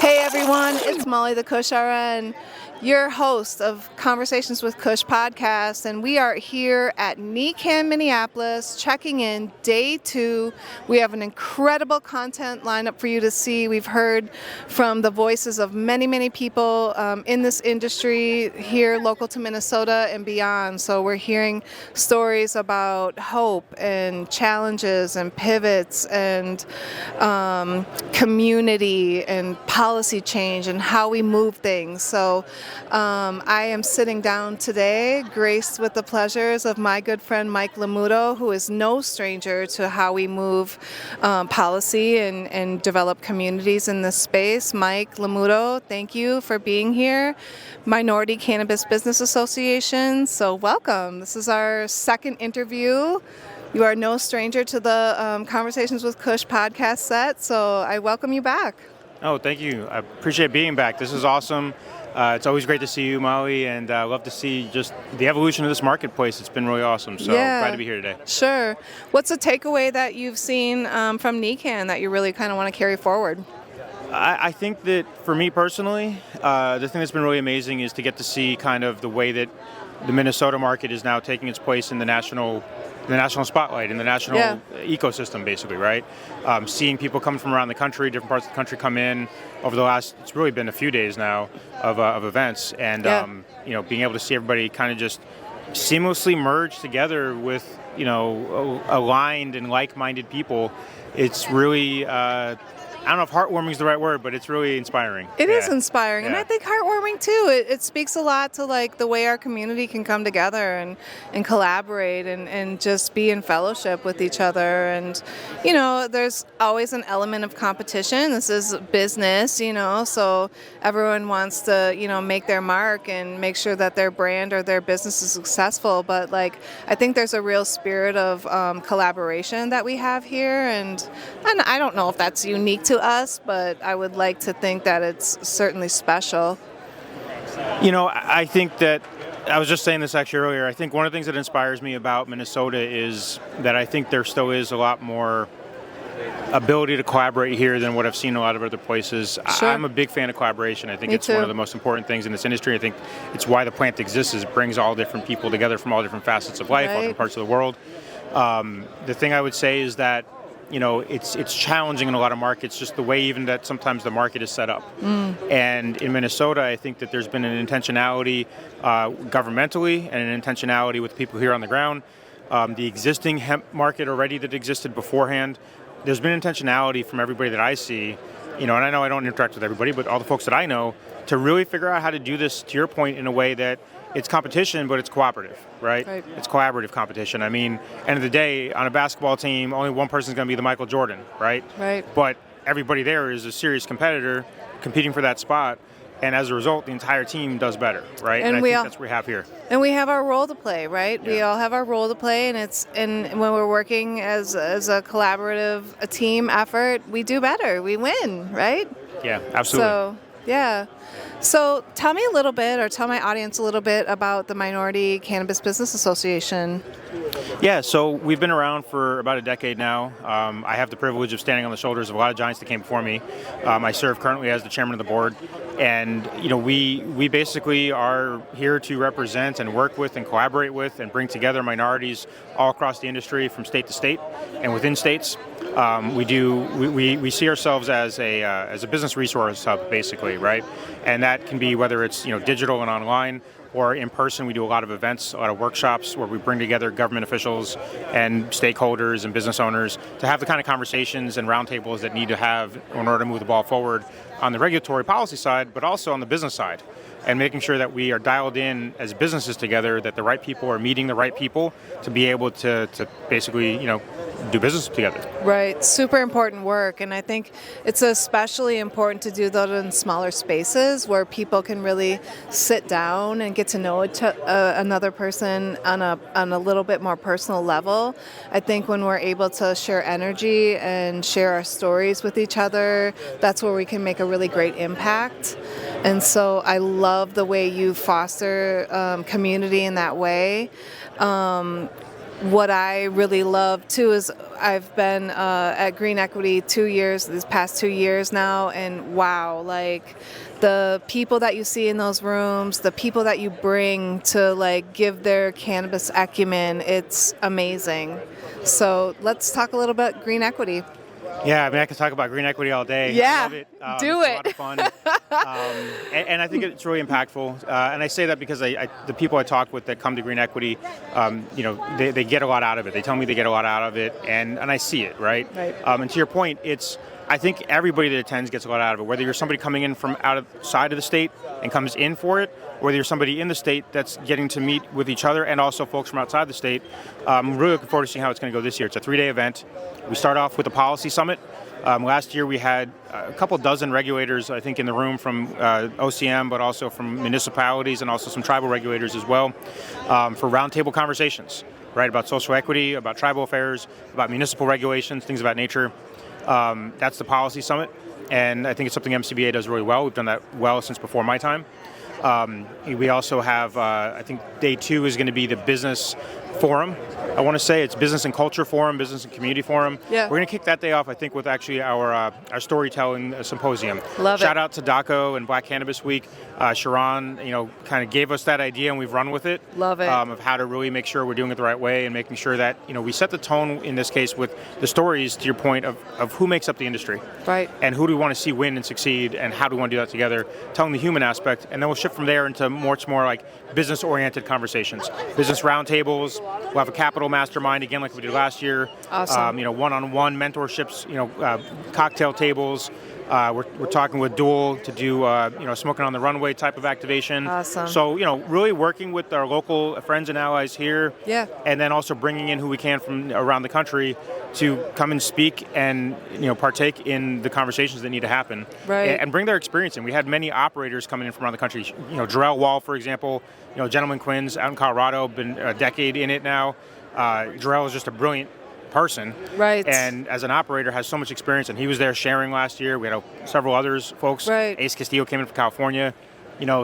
Hey everyone, it's Molly the Kush RN, your host of Conversations with Kush podcast, and we are here at NECANN Minneapolis checking in day 2. We have an incredible content lineup for you to see. We've heard from the voices of many people in this industry here local to Minnesota and beyond. So we're hearing stories about hope and challenges and pivots and community and policy change and how we move things. So I am sitting down today, graced with the pleasures of my good friend Mike Lomuto, who is no stranger to how we move policy and develop communities in this space. Mike Lomuto, thank you for being here. Minority Cannabis Business Association, so welcome. This is our second interview. You are no stranger to the Conversations with Kush podcast set, so I welcome you back. Oh, thank you. I appreciate being back. This is awesome. It's always great to see you, Molly, and I love to see just the evolution of this marketplace. It's been really awesome, so glad to be here today. Sure. What's a takeaway that you've seen from NECANN that you really kind of want to carry forward? I think that for me personally, the thing that's been really amazing is to get to see kind of the way that the Minnesota market is now taking its place in the national spotlight, in the national ecosystem, basically, right? Seeing people come from around the country, different parts of the country come in over the last, it's really been a few days now of events, and being able to see everybody kind of just seamlessly merge together with, aligned and like-minded people. It's really, I don't know if heartwarming is the right word, but it's really inspiring. It is inspiring, and I think heartwarming too. It speaks a lot to like the way our community can come together and collaborate and just be in fellowship with each other. And there's always an element of competition. This is business, so everyone wants to make their mark and make sure that their brand or their business is successful. But I think there's a real spirit of collaboration that we have here, and I don't know if that's unique to us, but I would like to think that it's certainly special. I think that, I was just saying this actually earlier, I think one of the things that inspires me about Minnesota is that I think there still is a lot more ability to collaborate here than what I've seen in a lot of other places. Sure. I'm a big fan of collaboration. I think Me too. One of the most important things in this industry. I think it's why the plant exists, is it brings all different people together from all different facets of life, all different parts of the world. The thing I would say is that it's challenging in a lot of markets, just the way even that sometimes the market is set up. And in Minnesota, I think that there's been an intentionality governmentally and an intentionality with people here on the ground. The existing hemp market already that existed beforehand, there's been intentionality from everybody that I see, and I know I don't interact with everybody, but all the folks that I know, to really figure out how to do this, to your point, in a way that it's competition, but it's cooperative, right? It's collaborative competition. I mean, end of the day, on a basketball team, only one person's going to be the Michael Jordan, right? But everybody there is a serious competitor competing for that spot, and as a result, the entire team does better, right? And I think that's what we have here. And we have our role to play, right? Yeah. We all have our role to play, and when we're working as a collaborative, a team effort, we do better. We win, right? Yeah, absolutely. So tell me a little bit, or tell my audience a little bit about the Minority Cannabis Business Association. Yeah, so we've been around for about a decade now. I have the privilege of standing on the shoulders of a lot of giants that came before me. I serve currently as the chairman of the board, and we basically are here to represent and work with and collaborate with and bring together minorities all across the industry, from state to state and within states. We see ourselves as a business resource hub, basically, right? And that can be whether it's digital and online, or in person. We do a lot of events, a lot of workshops where we bring together government officials and stakeholders and business owners to have the kind of conversations and roundtables that need to have in order to move the ball forward on the regulatory policy side, but also on the business side, and making sure that we are dialed in as businesses together, that the right people are meeting the right people to be able to basically, do business together. Right, super important work, and I think it's especially important to do that in smaller spaces where people can really sit down and get to know another person on a little bit more personal level. I think when we're able to share energy and share our stories with each other, that's where we can make a really great impact. And so I love the way you foster community in that way. what I really love too is I've been at Green Equity these past 2 years now, and wow, like the people that you see in those rooms, the people that you bring to like give their cannabis acumen, it's amazing. So let's talk a little bit Green Equity. Yeah, I mean, I could talk about Green Equity all day. Yeah, I love it. do it's it. a lot of fun. And I think it's really impactful. And I say that because the people I talk with that come to Green Equity, they get a lot out of it. They tell me they get a lot out of it, and I see it, right? Right. And to your point, I think everybody that attends gets a lot out of it, whether you're somebody coming in from outside of the state and comes in for it, whether you're somebody in the state that's getting to meet with each other and also folks from outside the state. I'm really looking forward to seeing how it's going to go this year. It's a 3-day event. We start off with a policy summit. Last year we had a couple dozen regulators, I think, in the room from OCM, but also from municipalities and also some tribal regulators as well, for roundtable conversations, right, about social equity, about tribal affairs, about municipal regulations, things of that nature. That's the policy summit, and I think it's something MCBA does really well. We've done that well since before my time. We also have, I think day 2 is going to be the business forum. I want to say it's business and culture forum, business and community forum. Yeah. We're going to kick that day off, I think, with actually our storytelling symposium. Love it. Shout out to DACO and Black Cannabis Week. Sharon, kind of gave us that idea, and we've run with it. Love it. Of how to really make sure we're doing it the right way and making sure that, we set the tone in this case with the stories, to your point, of who makes up the industry. Right. And who do we want to see win and succeed, and how do we want to do that together, telling the human aspect, and then we'll shift from there into much more like business-oriented conversations. Business roundtables, we'll have a capital mastermind, again, like we did last year. Awesome. One-on-one mentorships, cocktail tables. We're talking with Dual to do, smoking on the runway type of activation. Awesome. So, really working with our local friends and allies here. Yeah. And then also bringing in who we can from around the country to come and speak and, partake in the conversations that need to happen. Right. And bring their experience in. We had many operators coming in from around the country. Jarrell Wall, for example, Gentleman Quinn's out in Colorado, been a decade in it now. Jarrell is just a brilliant person, right? And as an operator has so much experience, and he was there sharing last year. We had several others folks. Right. Ace Castillo came in from California.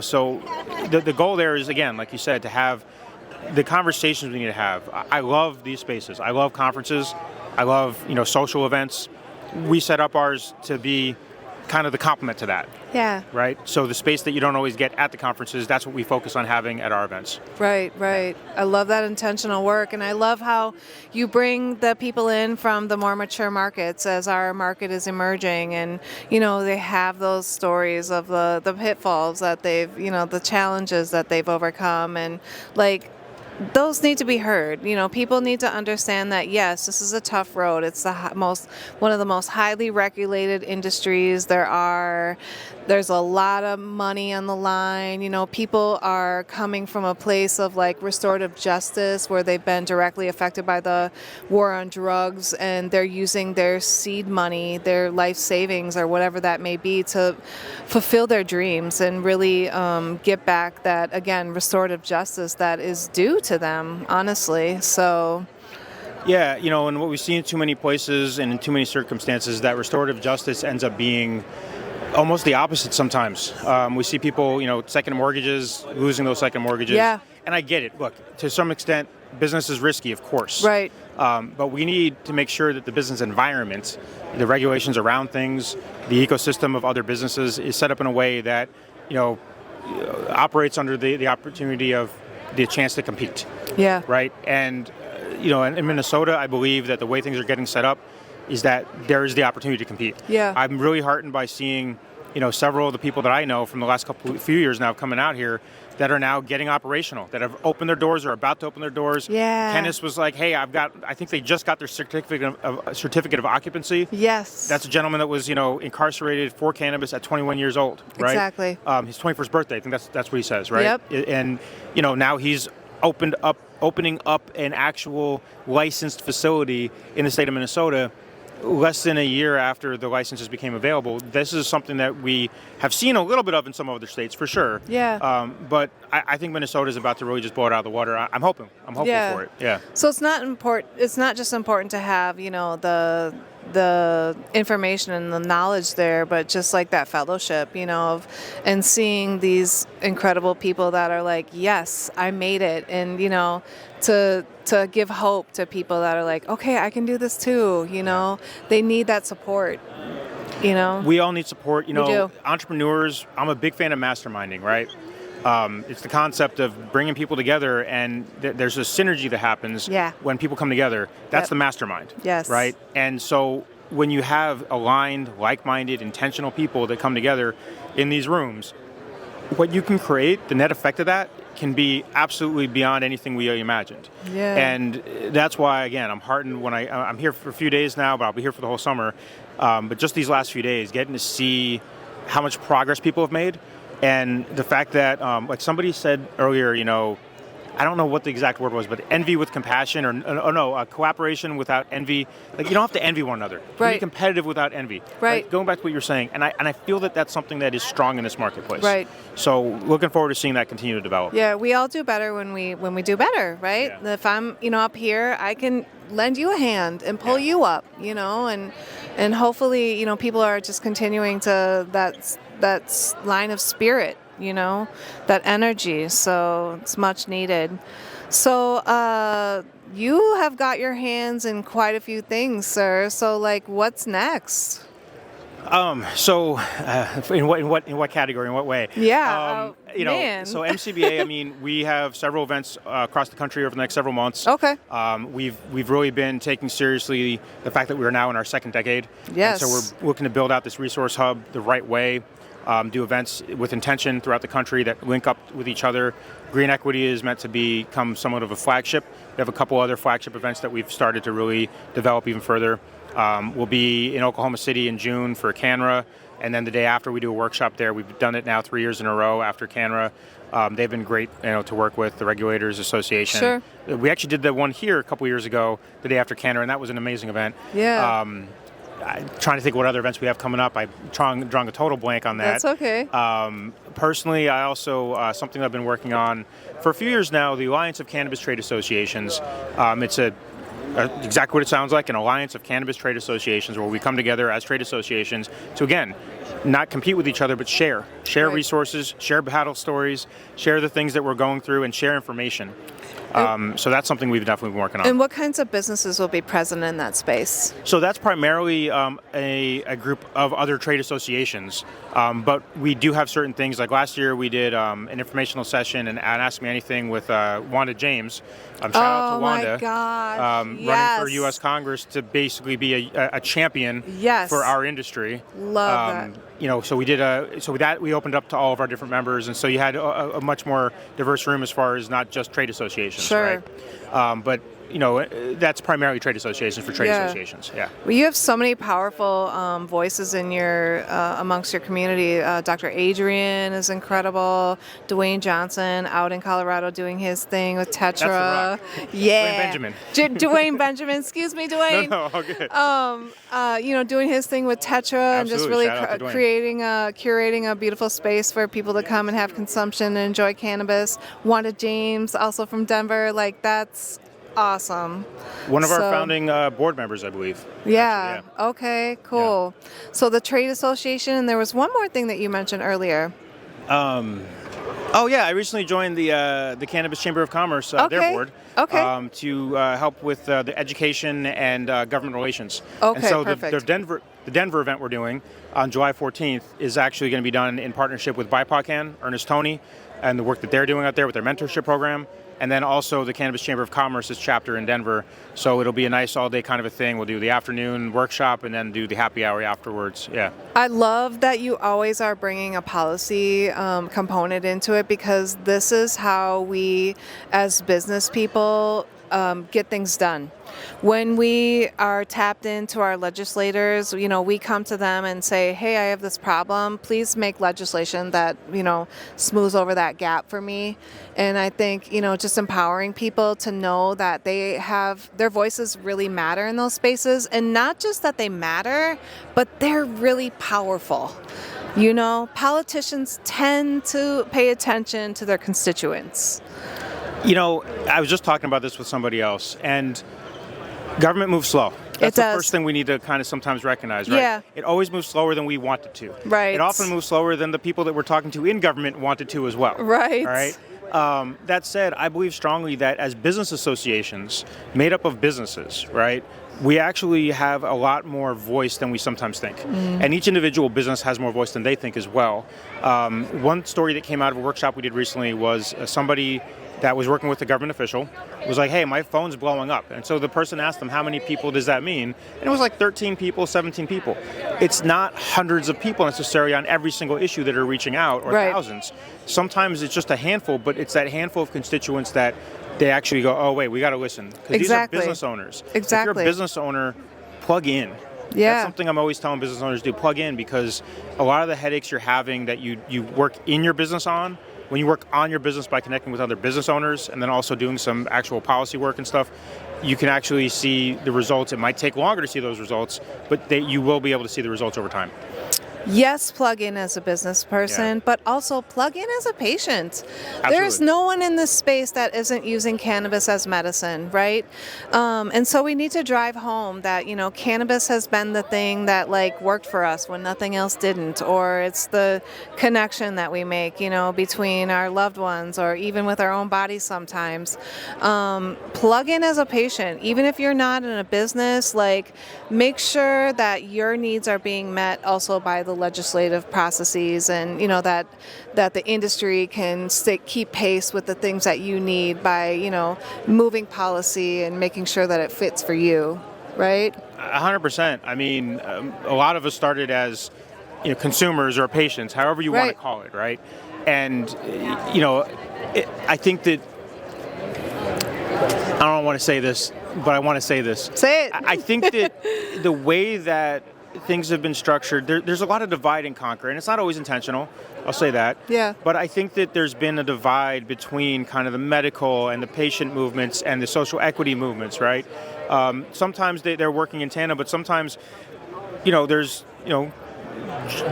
So the goal there is, again, like you said, to have the conversations we need to have. I love these spaces. I love conferences. I love social events. We set up ours to be kind of the complement to that. Yeah. Right? So the space that you don't always get at the conferences, that's what we focus on having at our events. Right. I love that intentional work, and I love how you bring the people in from the more mature markets as our market is emerging, and they have those stories of the pitfalls that they've, the challenges that they've overcome, and like those need to be heard. People need to understand that, yes, this is a tough road. It's one of the most highly regulated industries there's a lot of money on the line. People are coming from a place of like restorative justice where they've been directly affected by the war on drugs, and they're using their seed money, their life savings or whatever that may be, to fulfill their dreams and really get back that, again, restorative justice that is due to them, honestly. So yeah, and what we see in too many places and in too many circumstances, that restorative justice ends up being almost the opposite sometimes. We see people, second mortgages, losing those second mortgages. Yeah. And I get it. Look, to some extent, business is risky, of course. Right. But we need to make sure that the business environment, the regulations around things, the ecosystem of other businesses is set up in a way that, operates under the opportunity of the chance to compete. Yeah. Right. And, in Minnesota, I believe that the way things are getting set up is that there is the opportunity to compete. Yeah. I'm really heartened by seeing, several of the people that I know from the last few years now coming out here that are now getting operational, that have opened their doors or are about to open their doors. Yeah. Kenneth was like, hey, I think they just got their certificate of occupancy. Yes. That's a gentleman that was, incarcerated for cannabis at 21 years old, right? Exactly. His 21st birthday, I think that's what he says, right? Yep. And, now he's opening up an actual licensed facility in the state of Minnesota less than a year after the licenses became available. This is something that we have seen a little bit of in some other states, for sure. Yeah. But I think Minnesota is about to really just blow it out of the water. I'm hoping for it. Yeah. So it's not just important to have, the information and the knowledge there, but just like that fellowship, and seeing these incredible people that are like, yes, I made it, and to give hope to people that are like, okay, I can do this too. They need that support. We all need support. We do. Entrepreneurs. I'm a big fan of masterminding, right? It's the concept of bringing people together, and there's a synergy that happens when people come together. That's the mastermind, yes, right? And so when you have aligned, like-minded, intentional people that come together in these rooms, what you can create, the net effect of that, can be absolutely beyond anything we imagined. Yeah. And that's why, again, I'm heartened when I'm here for a few days now, but I'll be here for the whole summer. But just these last few days, getting to see how much progress people have made. And the fact that, like somebody said earlier, I don't know what the exact word was, but envy with compassion, or cooperation without envy. Like, you don't have to envy one another. Right. Be competitive without envy. Right. Going back to what you're saying, and I feel that that's something that is strong in this marketplace. Right. So looking forward to seeing that continue to develop. Yeah, we all do better when we do better, right? Yeah. If I'm, up here, I can lend you a hand and pull you up, and hopefully, people are just continuing to that line of spirit, that energy. So it's much needed. So you have got your hands in quite a few things, sir. So like, what's next? So in what category, in what way? Yeah, man. So MCBA, we have several events across the country over the next several months. Okay. We've really been taking seriously the fact that we are now in our second decade. Yes. And so we're looking to build out this resource hub the right way, do events with intention throughout the country that link up with each other. Green Equity is meant to become somewhat of a flagship. We have a couple other flagship events that we've started to really develop even further. We'll be in Oklahoma City in June for CANRA, and then the day after we do a workshop there. We've done it now 3 years in a row after CANRA. They've been great, to work with, the Regulators Association. Sure. We actually did the one here a couple years ago, the day after CANRA, and that was an amazing event. Yeah. I'm trying to think what other events we have coming up. I'm drawing a total blank on that. That's okay. Personally, I also, something I've been working on for a few years now, the Alliance of Cannabis Trade Associations. It's exactly what it sounds like, an alliance of cannabis trade associations where we come together as trade associations to, again, not compete with each other, but share Right. resources, share battle stories, share the things that we're going through, and share information. So that's something we've definitely been working on. And what kinds of businesses will be present in that space? So that's primarily a group of other trade associations, but we do have certain things. Like last year, we did an informational session and Ask Me Anything with Wanda James. Shout out to Wanda. Oh my gosh! Yes. Running for U.S. Congress to basically be a champion for our industry. Love that. So we did we opened up to all of our different members, and so you had a much more diverse room as far as not just trade associations, sure. right? But that's primarily trade associations for trade associations. Yeah. Well, you have so many powerful voices in your amongst your community. Dr. Adrian is incredible. Dwayne Johnson out in Colorado doing his thing with Tetra. That's the Rock. Yeah. Dwayne Benjamin. Dwayne Benjamin. Excuse me, Dwayne. No, all good. Doing his thing with Tetra and just really Shout out to Dwayne. curating a beautiful space for people to come and have consumption and enjoy cannabis. Wanda James, also from Denver. Like, that's awesome. One of our founding board members, I believe. Yeah. Actually, yeah. Okay, cool. Yeah. So the trade association, and there was one more thing that you mentioned earlier. I recently joined the Cannabis Chamber of Commerce, their board, to help with the education and government relations. Okay, and so perfect. The Denver event we're doing on July 14th is actually going to be done in partnership with BIPOCAN, Ernest Toney, and the work that they're doing out there with their mentorship program. And then also the Cannabis Chamber of Commerce's chapter in Denver. So it'll be a nice all-day kind of a thing. We'll do the afternoon workshop and then do the happy hour afterwards. Yeah. I love that you always are bringing a policy component into it, because this is how we, as business people, get things done. When we are tapped into our legislators, we come to them and say, hey, I have this problem. Please make legislation that, smooths over that gap for me. And I think, just empowering people to know that their voices really matter in those spaces. And not just that they matter, but they're really powerful. Politicians tend to pay attention to their constituents. I was just talking about this with somebody else, and government moves slow. That's the first thing we need to kind of sometimes recognize, right? Yeah. It always moves slower than we want it to. Right. It often moves slower than the people that we're talking to in government want it to as well. Right. All right. That said, I believe strongly that as business associations made up of businesses, right, we actually have a lot more voice than we sometimes think. And each individual business has more voice than they think as well. One story that came out of a workshop we did recently was somebody that was working with a government official was like, hey, my phone's blowing up. And so the person asked them, how many people does that mean? And it was like 13 people, 17 people. It's not hundreds of people necessarily on every single issue that are reaching out, or thousands. Sometimes it's just a handful, but it's that handful of constituents that they actually go, oh, wait, we got to listen. Because these are business owners. If you're a business owner, plug in. That's something I'm always telling business owners to do, plug in, because a lot of the headaches you're having that you work in your business on, when you work on your business by connecting with other business owners and then also doing some actual policy work and stuff, you can actually see the results. It might take longer to see those results, but you will be able to see the results over time. Yes, plug in as a business person, but also plug in as a patient. Absolutely. There's no one in this space that isn't using cannabis as medicine, right? And so we need to drive home that, cannabis has been the thing that worked for us when nothing else didn't, or it's the connection that we make, between our loved ones or even with our own bodies sometimes. Plug in as a patient, even if you're not in a business, make sure that your needs are being met also by the legislative processes, and that the industry can keep pace with the things that you need by moving policy and making sure that it fits for you, right? 100%. I mean, a lot of us started as consumers or patients, however you want to call it, right? And I think that I don't want to say this, but I want to say this. Say it. I think that the way that things have been structured, there's a lot of divide and conquer, and it's not always intentional, I'll say that. Yeah. But I think that there's been a divide between kind of the medical and the patient movements and the social equity movements, right? Sometimes they're working in tandem, but sometimes, there's,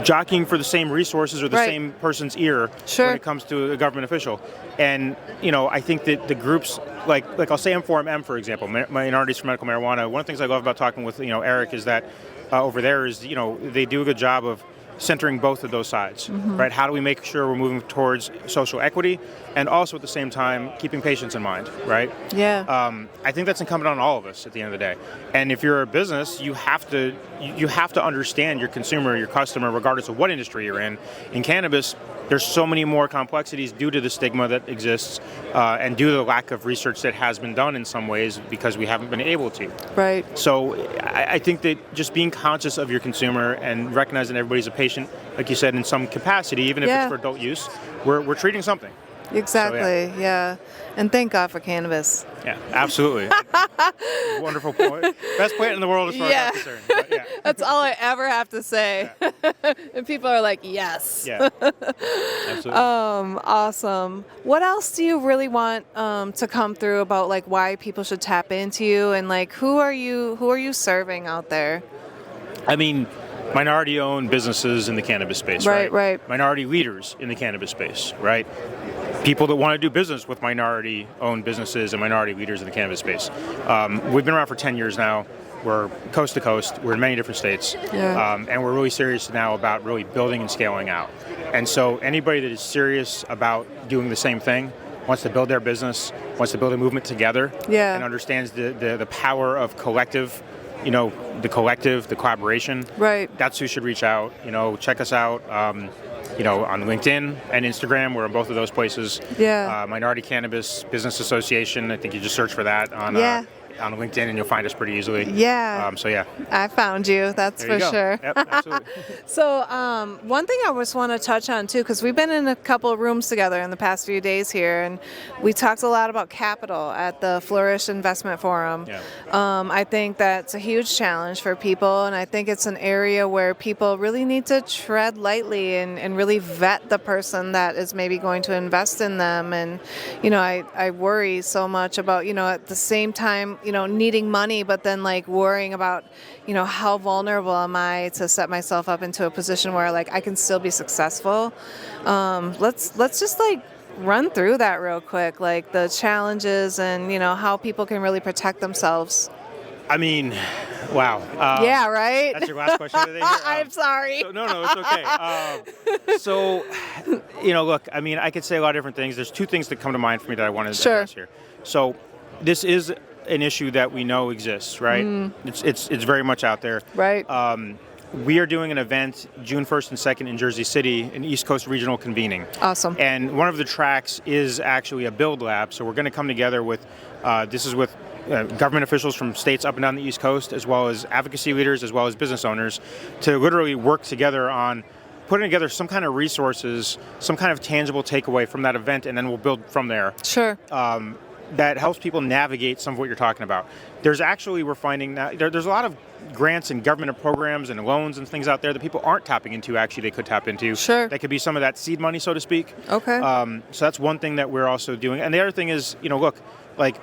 jockeying for the same resources or the same person's ear when it comes to a government official. And, I think that the groups, like I'll say M4M, for example, Minorities for Medical Marijuana, one of the things I love about talking with, Eric is that over there is, they do a good job of centering both of those sides, right? How do we make sure we're moving towards social equity and also at the same time keeping patients in mind, right? Yeah. I think that's incumbent on all of us at the end of the day. And if you're a business, you have to understand your consumer, your customer, regardless of what industry you're in. In cannabis, there's so many more complexities due to the stigma that exists and due to the lack of research that has been done in some ways because we haven't been able to. Right. So I think that just being conscious of your consumer and recognizing everybody's a patient, like you said, in some capacity, even if it's for adult use, we're treating something. Exactly, So, yeah. And thank God for cannabis. Yeah, absolutely. Wonderful point. Best plant in the world as far as I'm concerned. But yeah. That's all I ever have to say. Yeah. And people are like, yes. Yeah, absolutely. Awesome. What else do you really want to come through about why people should tap into you, and who are you serving out there? I mean, minority-owned businesses in the cannabis space, right? Right. Minority leaders in the cannabis space, right? People that want to do business with minority-owned businesses and minority leaders in the cannabis space. We've been around for 10 years now. We're coast to coast. We're in many different states. Yeah. And we're really serious now about really building and scaling out. And so anybody that is serious about doing the same thing, wants to build their business, wants to build a movement together, and understands the power of collective, the collective, the collaboration. Right. That's who should reach out. Check us out. On LinkedIn and Instagram. We're on both of those places. Yeah. Minority Cannabis Business Association. I think you just search for that on LinkedIn and you'll find us pretty easily. Yeah. So yeah. I found you. That's for sure. Yep, absolutely. So one thing I just want to touch on too, because we've been in a couple of rooms together in the past few days here, and we talked a lot about capital at the Flourish Investment Forum. Yeah. I think that's a huge challenge for people, and I think it's an area where people really need to tread lightly and really vet the person that is maybe going to invest in them. And I worry so much about at the same time needing money, but then worrying about how vulnerable am I to set myself up into a position where I can still be successful. Let's just run through that real quick, the challenges and how people can really protect themselves. I mean, wow. Yeah, right? That's your last question today? I'm sorry. No, it's okay. So, look, I mean, I could say a lot of different things. There's two things that come to mind for me that I wanted to address here. So, this is an issue that we know exists, right? It's very much out there. Right. We are doing an event June 1st and 2nd in Jersey City, an East Coast regional convening. Awesome. And one of the tracks is actually a build lab. So we're going to come together with, this is with government officials from states up and down the East Coast, as well as advocacy leaders, as well as business owners, to literally work together on putting together some kind of resources, some kind of tangible takeaway from that event, and then we'll build from there. Sure. That helps people navigate some of what you're talking about. There's actually, we're finding that there's a lot of grants and government programs and loans and things out there that people aren't tapping into, actually they could tap into. Sure. That could be some of that seed money, so to speak. Okay. So that's one thing that we're also doing. And the other thing is, look, like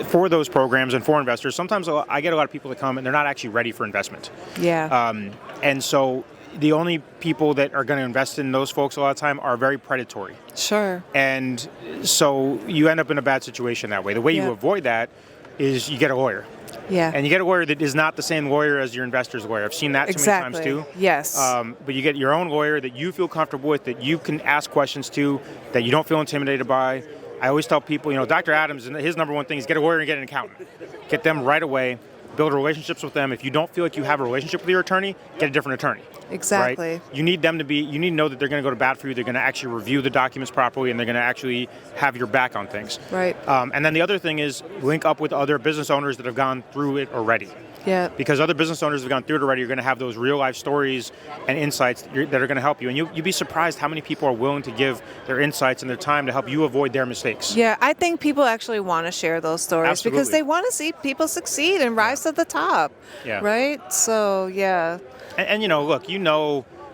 for those programs and for investors, sometimes I get a lot of people that come and they're not actually ready for investment. Yeah. And so the only people that are going to invest in those folks a lot of time are very predatory. Sure. And so you end up in a bad situation that way. The way you avoid that is you get a lawyer. Yeah. And you get a lawyer that is not the same lawyer as your investor's lawyer. I've seen that so many times too. Yes. But you get your own lawyer that you feel comfortable with, that you can ask questions to, that you don't feel intimidated by. I always tell people, Dr. Adams, his number one thing is get a lawyer and get an accountant. Get them right away. Build relationships with them. If you don't feel like you have a relationship with your attorney, get a different attorney. Exactly. Right? You need them to be, you need to know that they're going to go to bat for you. They're going to actually review the documents properly, and they're going to actually have your back on things. Right. And then the other thing is link up with other business owners that have gone through it already. Yeah. Because other business owners have gone through it already. You're going to have those real life stories and insights that are going to help you. And you'd be surprised how many people are willing to give their insights and their time to help you avoid their mistakes. Yeah, I think people actually want to share those stories. Absolutely. Because they want to see people succeed and rise to the top. Yeah. Right? So, yeah. And look,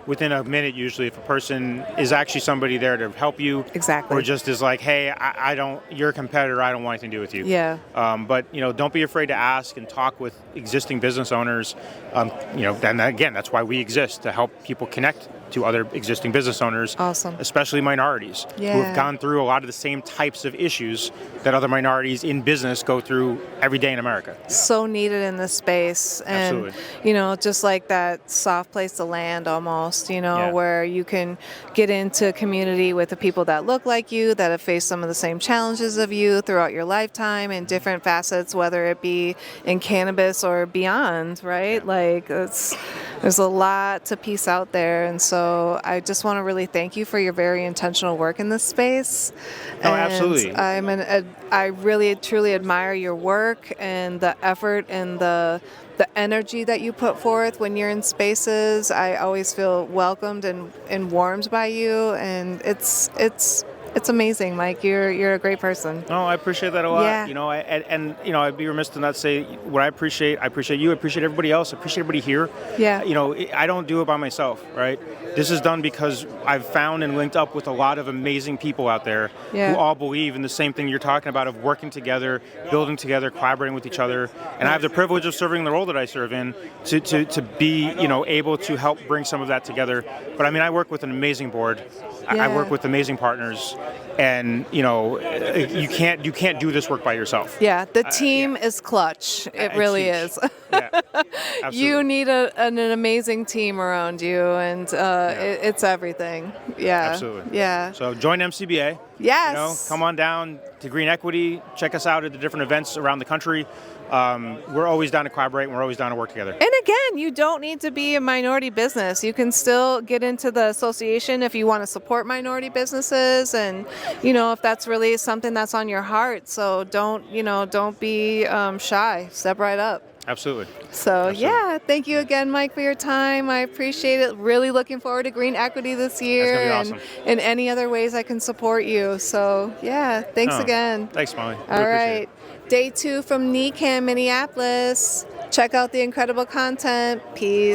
within a minute usually if a person is actually somebody there to help you. Exactly. Or just is like, hey, you're a competitor, I don't want anything to do with you. Yeah. But don't be afraid to ask and talk with existing business owners. And again, that's why we exist, to help people connect to other existing business owners. Awesome. Especially minorities who have gone through a lot of the same types of issues that other minorities in business go through every day in America. So needed in this space. And, absolutely. Just like that soft place to land almost, where you can get into community with the people that look like you, that have faced some of the same challenges of you throughout your lifetime in different facets, whether it be in cannabis or beyond, right? Like there's a lot to piece out there. And so I just want to really thank you for your very intentional work in this space. Oh, absolutely. I really, truly admire your work and the effort and the energy that you put forth when you're in spaces. I always feel welcomed and warmed by you, and it's amazing, Mike. You're a great person. Oh, I appreciate that a lot. Yeah. I'd be remiss to not say what I appreciate you, I appreciate everybody else, I appreciate everybody here. Yeah. I don't do it by myself, right? This is done because I've found and linked up with a lot of amazing people out there who all believe in the same thing you're talking about, of working together, building together, collaborating with each other. And I have the privilege of serving the role that I serve in to be, able to help bring some of that together. But I work with an amazing board. I work with amazing partners, and you can't do this work by yourself. Yeah, the team is clutch. It really is. Yeah, you need an amazing team around you, and it's everything. Yeah, absolutely. Yeah. So join MCBA. Yes. Come on down to Green Equity. Check us out at the different events around the country. We're always down to collaborate, and we're always down to work together. And again, you don't need to be a minority business. You can still get into the association if you want to support minority businesses, and if that's really something that's on your heart. So don't be shy. Step right up. Absolutely. So Absolutely. Thank you again, Mike, for your time. I appreciate it. Really looking forward to Green Equity this year. That's gonna be awesome. And any other ways I can support you. So thanks again. Thanks, Molly. All right. Day 2 from NECANN Minneapolis. Check out the incredible content. Peace.